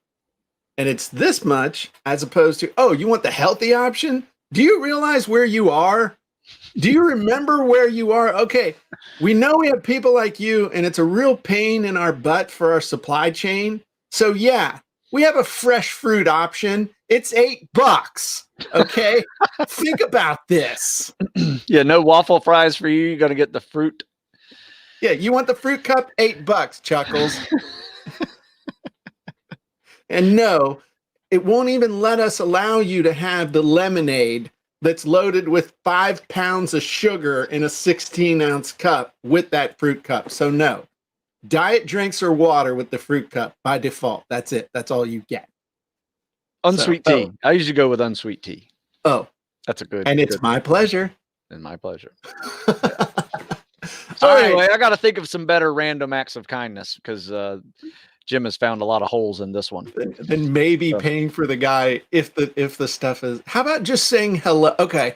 And it's this much as opposed to, oh, you want the healthy option? Do you realize where you are? Do you remember where you are? Okay, we know we have people like you, and it's a real pain in our butt for our supply chain. So yeah, we have a fresh fruit option. It's $8. Okay, think about this. Yeah, no waffle fries for you. You're gonna get the fruit. Yeah, you want the fruit cup? $8, Chuckles. And no, it won't even let us allow you to have the lemonade that's loaded with 5 pounds of sugar in a 16-ounce cup with that fruit cup. So no, diet drinks or water with the fruit cup by default. That's it. That's all you get. Unsweet tea. I usually go with unsweet tea. Oh, that's a good. And it's my pleasure. And my pleasure. So anyway, I got to think of some better random acts of kindness because Jim has found a lot of holes in this one. Then maybe paying for the guy if the stuff is. How about just saying hello? Okay,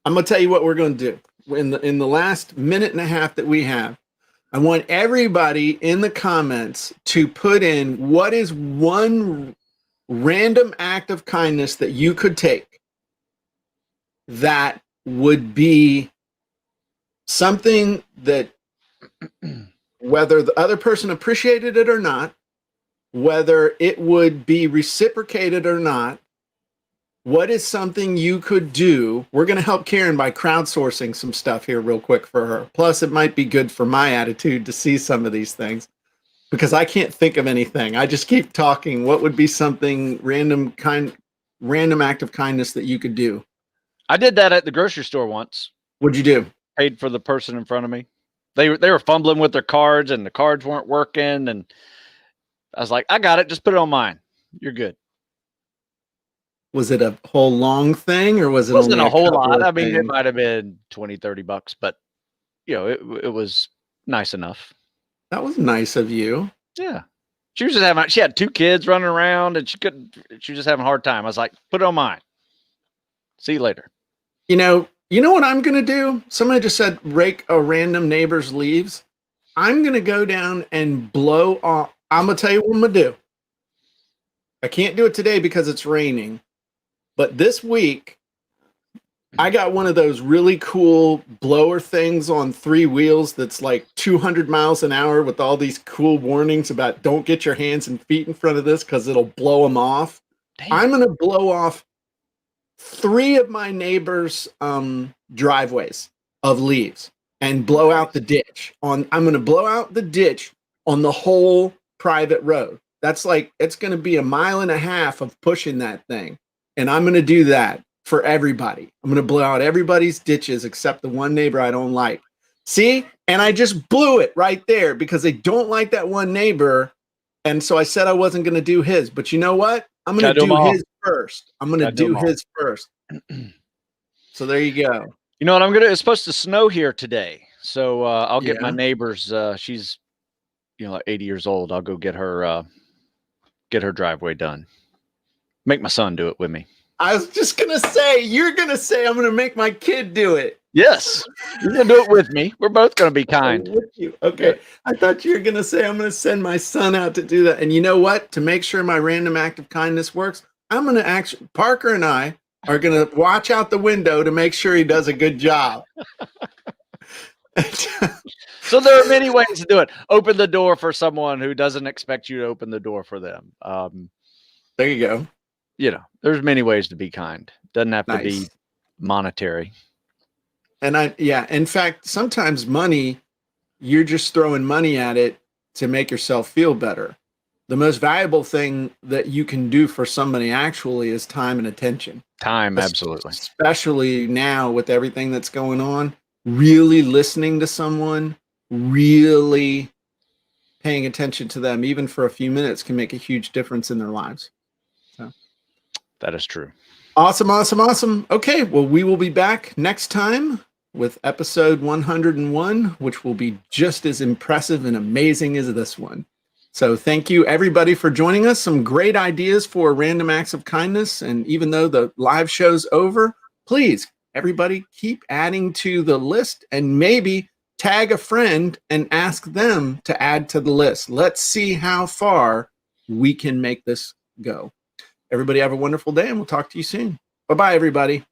I'm gonna tell you what we're gonna do in the last minute and a half that we have. I want everybody in the comments to put in what is one random act of kindness that you could take that would be something that whether the other person appreciated it or not, whether it would be reciprocated or not, what is something you could do? We're going to help Karen by crowdsourcing some stuff here real quick for her. Plus, it might be good for my attitude to see some of these things because I can't think of anything. I just keep talking. What would be something random act of kindness that you could do? I did that at the grocery store once. What'd you do? Paid for the person in front of me. They were fumbling with their cards and the cards weren't working. And I was like, I got it. Just put it on mine. You're good. Was it a whole long thing or was it wasn't only a whole lot? I mean, things? it might have been $20-$30, but you know, it was nice enough. That was nice of you. Yeah. She had 2 kids running around and she was just having a hard time. I was like, put it on mine. See you later. You know what I'm going to do? Somebody just said rake a random neighbor's leaves. I'm going to go down and blow off. I'm going to tell you what I'm going to do. I can't do it today because it's raining. But this week, I got one of those really cool blower things on 3 wheels that's like 200 miles an hour with all these cool warnings about don't get your hands and feet in front of this because it'll blow them off. Damn. I'm going to blow off 3 of my neighbors' driveways of leaves and blow out the ditch. I'm going to blow out the ditch on the whole private road. That's like, it's going to be 1.5 miles of pushing that thing. And I'm going to do that for everybody. I'm going to blow out everybody's ditches except the one neighbor I don't like. See? And I just blew it right there because they don't like that one neighbor. And so I said I wasn't going to do his. But you know what? I'm going to do his first. I'm going to do his first. So there you go. You know what? It's supposed to snow here today. So I'll get my neighbor's. She's, like 80 years old. I'll go get her driveway done. Make my son do it with me. I was just going to say, you're going to say, I'm going to make my kid do it. Yes. You're going to do it with me. We're both going to be kind. With you. Okay. Yeah. I thought you were going to say, I'm going to send my son out to do that. And you know what? To make sure my random act of kindness works, I'm going to Parker and I are going to watch out the window to make sure he does a good job. So there are many ways to do it. Open the door for someone who doesn't expect you to open the door for them. There you go. There's many ways to be kind. Doesn't have to be monetary. And in fact, sometimes money, you're just throwing money at it to make yourself feel better. The most valuable thing that you can do for somebody actually is time and attention. Time, absolutely. Especially now with everything that's going on, really listening to someone, really paying attention to them, even for a few minutes, can make a huge difference in their lives. So that is true. Awesome, awesome, awesome. Okay, well, we will be back next time with episode 101, which will be just as impressive and amazing as this one. So thank you, everybody, for joining us. Some great ideas for random acts of kindness. And even though the live show's over, please everybody keep adding to the list, and maybe tag a friend and ask them to add to the list. Let's see how far we can make this go. Everybody have a wonderful day, and we'll talk to you soon. Bye-bye, everybody.